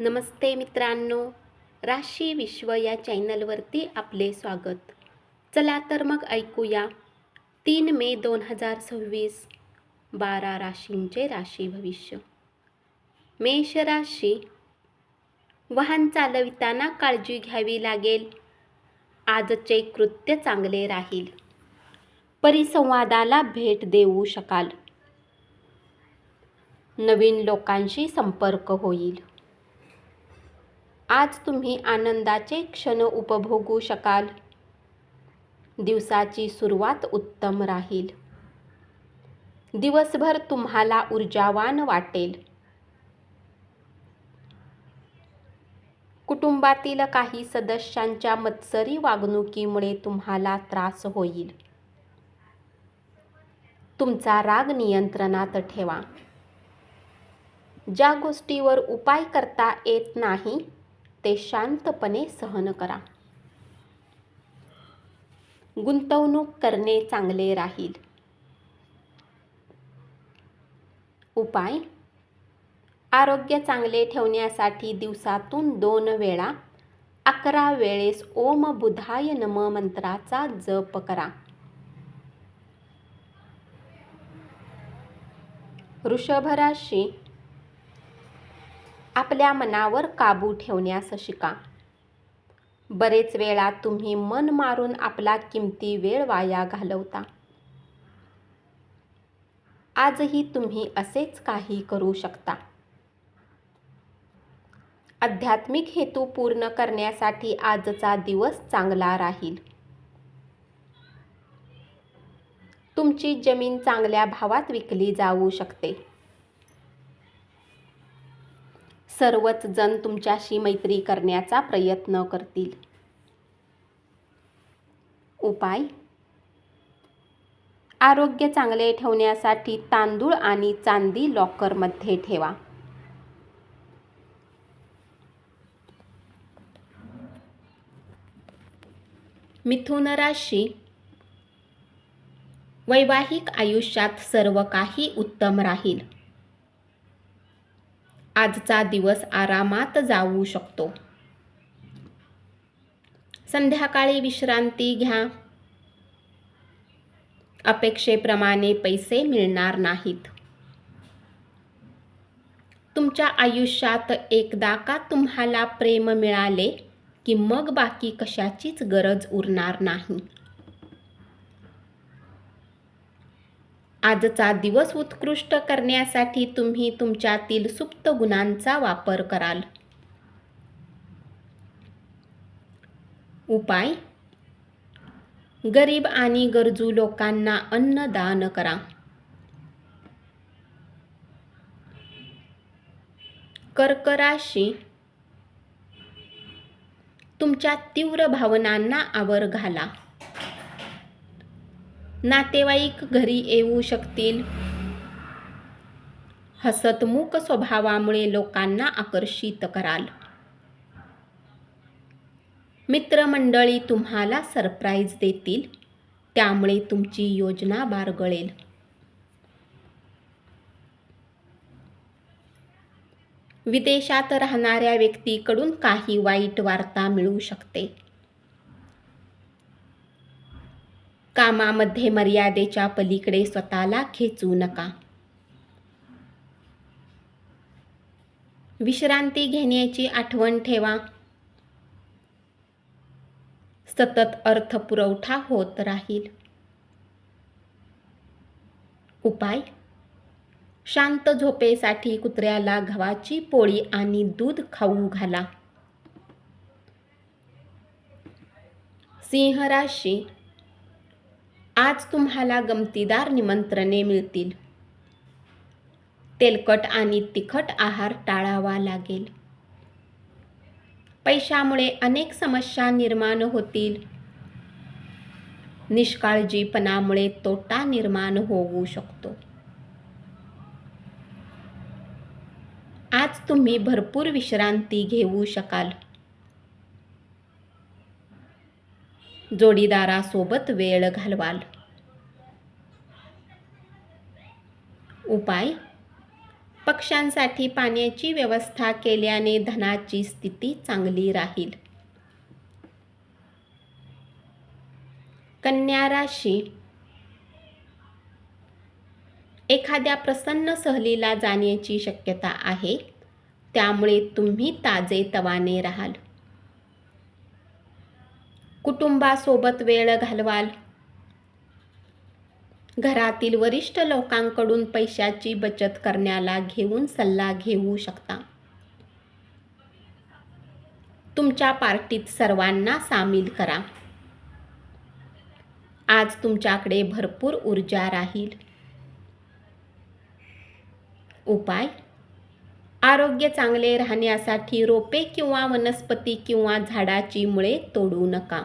नमस्ते मित्रांनो, राशी विश्व या चॅनलवरती आपले स्वागत. चला तर मग ऐकूया 3 मे 2026 12 राशींचे राशी भविष्य. मेष राशी, वाहन चालविताना काळजी घ्यावी लागेल. आजचे कृत्य चांगले राहील. परिसंवादाला भेट देऊ शकाल. नवीन लोकांशी संपर्क होईल. आज तुम्ही आनंदाचे क्षण उपभोगू शकाल. दिवसाची सुरुवात उत्तम राहील. दिवसभर तुम्हाला ऊर्जावान वाटेल. कुटुंबातील काही सदस्यांच्या मत्सरी वागणुकीमुळे तुम्हाला त्रास होईल. तुमचा राग नियंत्रणात ठेवा. ज्या गोष्टीवर उपाय करता येत नाही ते शांतपणे सहन करा. गुंतवणूक करणे चांगले राहील. उपाय: आरोग्य चांगले ठेवण्यासाठी दिवसातून 2 वेळा 11 वेळेस ओम बुधाय नमः मंत्राचा जप करा. वृषभ राशी, आपल्या मनावर काबू ठेवण्यास शिका. बरेच वेळा तुम्ही मन मारून आपला किमती वेळ वाया घालवता. आजही तुम्ही असेच काही करू शकता. आध्यात्मिक हेतू पूर्ण करण्यासाठी आजचा दिवस चांगला राहील. तुमची जमीन चांगल्या भावात विकली जाऊ शकते. सर्वच जण तुमच्याशी मैत्री करण्याचा प्रयत्न करतील. उपाय: आरोग्य चांगले ठेवण्यासाठी तांदूळ आणि चांदी लॉकरमध्ये ठेवा. मिथुन राशी, वैवाहिक आयुष्यात सर्व काही उत्तम राहील. आजचा दिवस आरामात जाऊ शकतो. संध्याकाळी विश्रांती घ्या. अपेक्षेप्रमाणे पैसे मिळणार नाहीत. तुमच्या आयुष्यात एकदा का तुम्हाला प्रेम मिळाले की मग बाकी कशाचीच गरज उरणार नाही. आजचा दिवस उत्कृष्ट करण्यासाठी तुम्ही तुमच्यातील सुप्त गुणांचा वापर कराल. उपाय: गरीब आणि गरजू लोकांना अन्न दान करा. कर्क राशी, तुमच्या तीव्र भावनांना आवर घाला. नातेवाईक घरी येऊ शकतील. हसतमुख स्वभावामुळे लोकांना आकर्षित कराल. मित्रमंडळी तुम्हाला सरप्राईज देतील, त्यामुळे तुमची योजना बारगळेल. विदेशात राहणाऱ्या व्यक्तीकडून काही वाईट वार्ता मिळू शकते. कामामध्ये मर्यादेच्या पलीकडे स्वतःला खेचू नका. विश्रांती घेण्याची आठवण ठेवा. सतत अर्थपुरवठा होत राहील. उपाय: शांत झोपेसाठी कुत्र्याला गव्हाची पोळी आणि दूध खाऊ घाला. सिंह राशी, आज तुम्हाला गमतीदार निमंत्रणे मिळतील. तेलकट आणि तिखट आहार टाळावा लागेल. पैशामुळे अनेक समस्या निर्माण होतील. निष्काळजीपणामुळे तोटा निर्माण होऊ शकतो. आज तुम्ही भरपूर विश्रांती घेऊ शकाल. जोडीदारासोबत वेळ घालवाल. उपाय: पक्ष्यांसाठी पाण्याची व्यवस्था केल्याने धनाची स्थिती चांगली राहील. कन्या राशी, एखाद्या प्रसन्न सहलीला जाण्याची शक्यता आहे, त्यामुळे तुम्ही ताजेतवाने राहाल. कुटुंबासोबत वेळ घालवाल. घरातील वरिष्ठ लोकांकडून पैशाची बचत करण्याला घेऊन सल्ला घेऊ शकता. तुमच्या पार्टीत सर्वांना सामील करा. आज तुमच्याकडे भरपूर ऊर्जा राहील. उपाय: आरोग्य चांगले राहण्यासाठी रोपे किंवा वनस्पती किंवा झाडाची मुळे तोडू नका.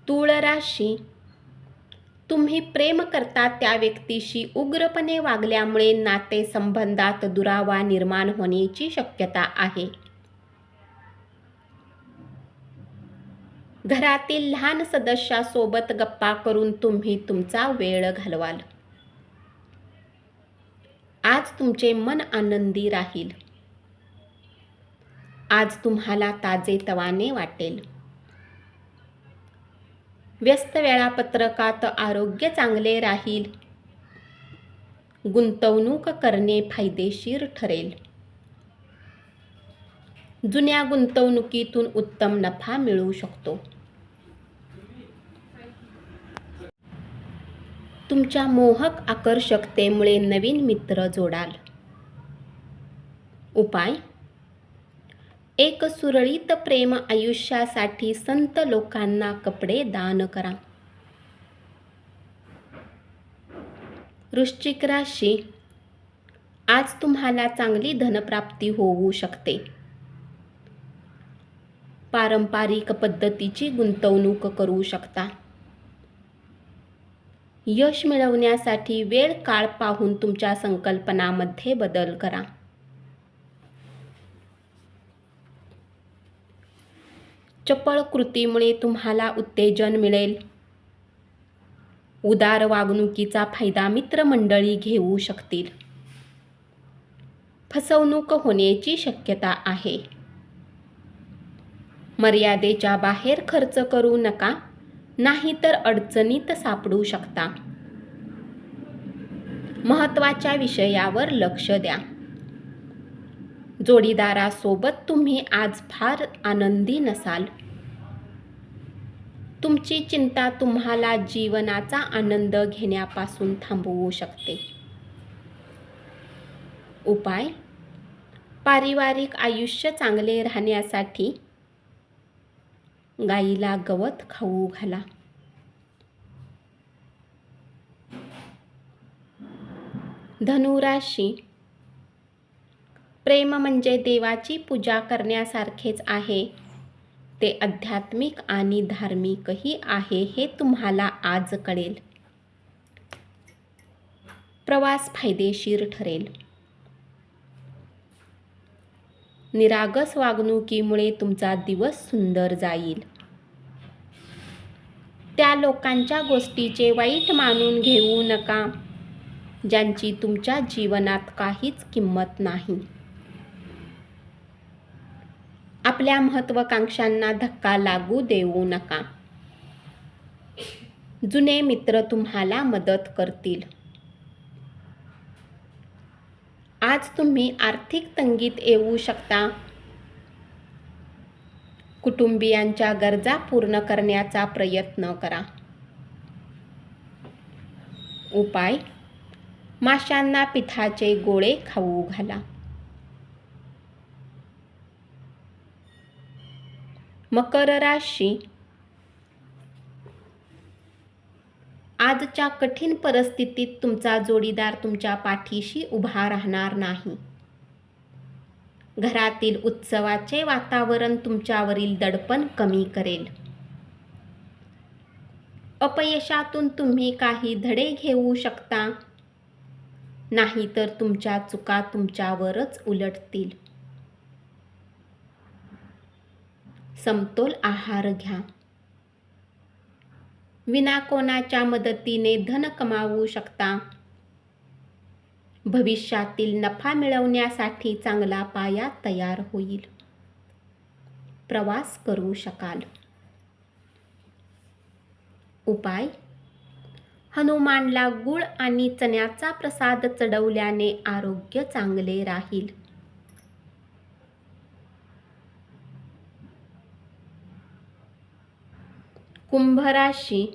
तूळ राशी, तुम्ही प्रेम करता त्या व्यक्तीशी उग्रपणे वागल्यामुळे नातेसंबंधात दुरावा निर्माण होण्याची शक्यता आहे. घरातील लहान सदस्यासोबत गप्पा करून तुम्ही तुमचा वेळ घालवाल. आज तुमचे मन आनंदी राहील. आज तुम्हाला ताजेतवाने वाटेल. व्यस्त वेळापत्रकात आरोग्य चांगले राहील. गुंतवणूक करणे फायदेशीर ठरेल. जुन्या गुंतवणुकीतून उत्तम नफा मिळू शकतो. तुमच्या मोहक आकर्षकतेमुळे नवीन मित्र जोडाल. उपाय: एक सुरळीत प्रेम आयुष्यासाठी संत लोकांना कपडे दान करा. वृश्चिक राशी, आज तुम्हाला चांगली धनप्राप्ती होऊ शकते. पारंपरिक पद्धतीची गुंतवणूक करू शकता. यश मिळवण्यासाठी वेळ काळ पाहून तुमच्या संकल्पनांमध्ये बदल करा. चपळ कृतीमुळे तुम्हाला उत्तेजन मिळेल. उदार वागणुकीचा फायदा मित्रमंडळी घेऊ शकतील. फसवणूक होण्याची शक्यता आहे. मर्यादेच्या बाहेर खर्च करू नका, नाहीतर अडचणीत सापडू शकता. महत्त्वाच्या विषयावर लक्ष द्या. जोडीदारासोबत तुम्ही आज फार आनंदी नसाल. तुमची चिंता तुम्हाला जीवनाचा आनंद घेण्यापासून थांबवू शकते. उपाय: पारिवारिक आयुष्य चांगले राहण्यासाठी गाईला गवत खाऊ घाला. धनु राशी, प्रेम म्हणजे देवाची पूजा करण्यासारखेच आहे. ते आध्यात्मिक आणि धार्मिकही आहे हे तुम्हाला आज कळेल. प्रवास फायदेशीर ठरेल. निरागस वागणुकीमुळे तुमचा दिवस सुंदर जाईल. त्या लोकांच्या गोष्टीचे वाईट मानून घेऊ नका, ज्यांची तुमच्या जीवनात काहीच किंमत नाही. आपल्या महत्त्वाकांक्षांना धक्का लागू देऊ नका. जुने मित्र तुम्हाला मदत करतील. आज तुम्ही आर्थिक तंगीत येऊ शकता. कुटुंबियांच्या गरजा पूर्ण करण्याचा प्रयत्न करा. उपाय: माशांना पिठाचे गोळे खाऊ घाला. मकर राशी, आजच्या कठीण परिस्थितीत तुमचा जोडीदार तुमच्या पाठीशी उभा राहणार नाही. घरातील उत्सवाचे वातावरण तुमच्यावरील दडपण कमी करेल. अपयशातून तुम्ही काही धडे घेऊ शकता, नाहीतर तुमच्या चुका तुमच्यावरच उलटतील. समतोल आहार घ्या. विना कोणाच्या मदतीने धन कमावू शकता. भविष्यातील नफा मिळवण्यासाठी चांगला पाया तयार होईल. प्रवास करू शकाल. उपाय: हनुमानला गूळ आणि चण्याचा प्रसाद चढवल्याने आरोग्य चांगले राहील. कुंभ राशी,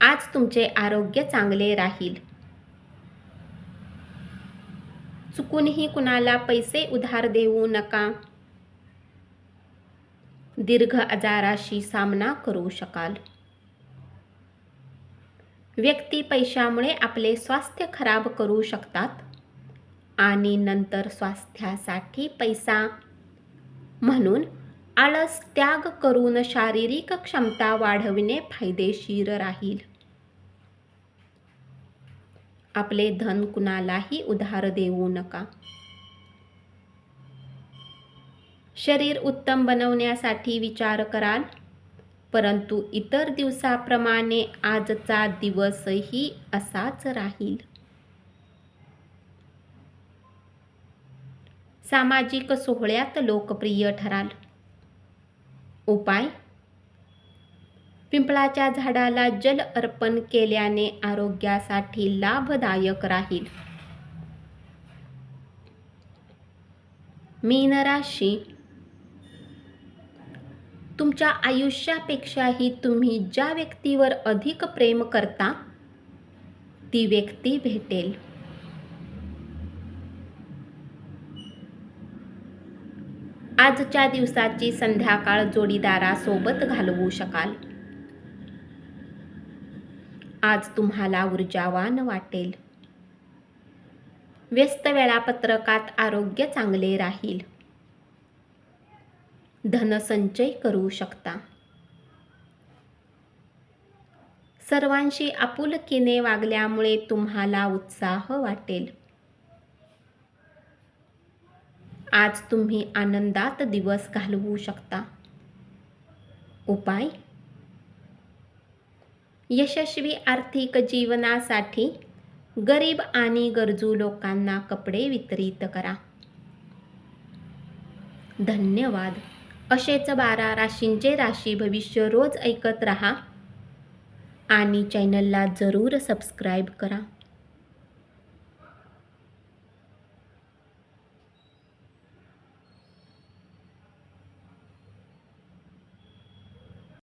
आज तुमचे आरोग्य चांगले राहील. चुकूनही कुणाला पैसे उधार देऊ नका. दीर्घ आजाराशी सामना करू शकाल. व्यक्ती पैशामुळे आपले स्वास्थ्य खराब करू शकतात आणि नंतर स्वास्थ्यासाठी पैसा म्हणून आळस त्याग करून शारीरिक क्षमता वाढविणे फायदेशीर राहील. आपले धन कुणालाही उधार देऊ नका. शरीर उत्तम बनवण्यासाठी विचार कराल, परंतु इतर दिवसाप्रमाणे आजचा दिवसही असाच राहील. सामाजिक सोहळ्यात लोकप्रिय ठराल. उपाय: पिंपळाच्या झाडाला जल अर्पण केल्याने आरोग्यासाठी लाभदायक राहील. मीन राशी, तुमच्या आयुष्यापेक्षाही तुम्ही ज्या व्यक्तीवर अधिक प्रेम करता ती व्यक्ती भेटेल. आजच्या दिवसाची संध्याकाळ जोडीदारासोबत घालवू शकाल. आज तुम्हाला ऊर्जावान वाटेल. व्यस्त वेळापत्रकात आरोग्य चांगले राहील. धनसंचय करू शकता. सर्वांशी आपुलकीने वागल्यामुळे तुम्हाला उत्साह वाटेल. आज तुम्ही आनंदात दिवस घालवू शकता. उपाय: यशस्वी आर्थिक जीवनासाठी गरीब आणि गरजू लोकांना कपडे वितरित करा. धन्यवाद. असेच 12 राशींचे राशी भविष्य रोज ऐकत रहा आणि चॅनलला जरूर सबस्क्राईब करा.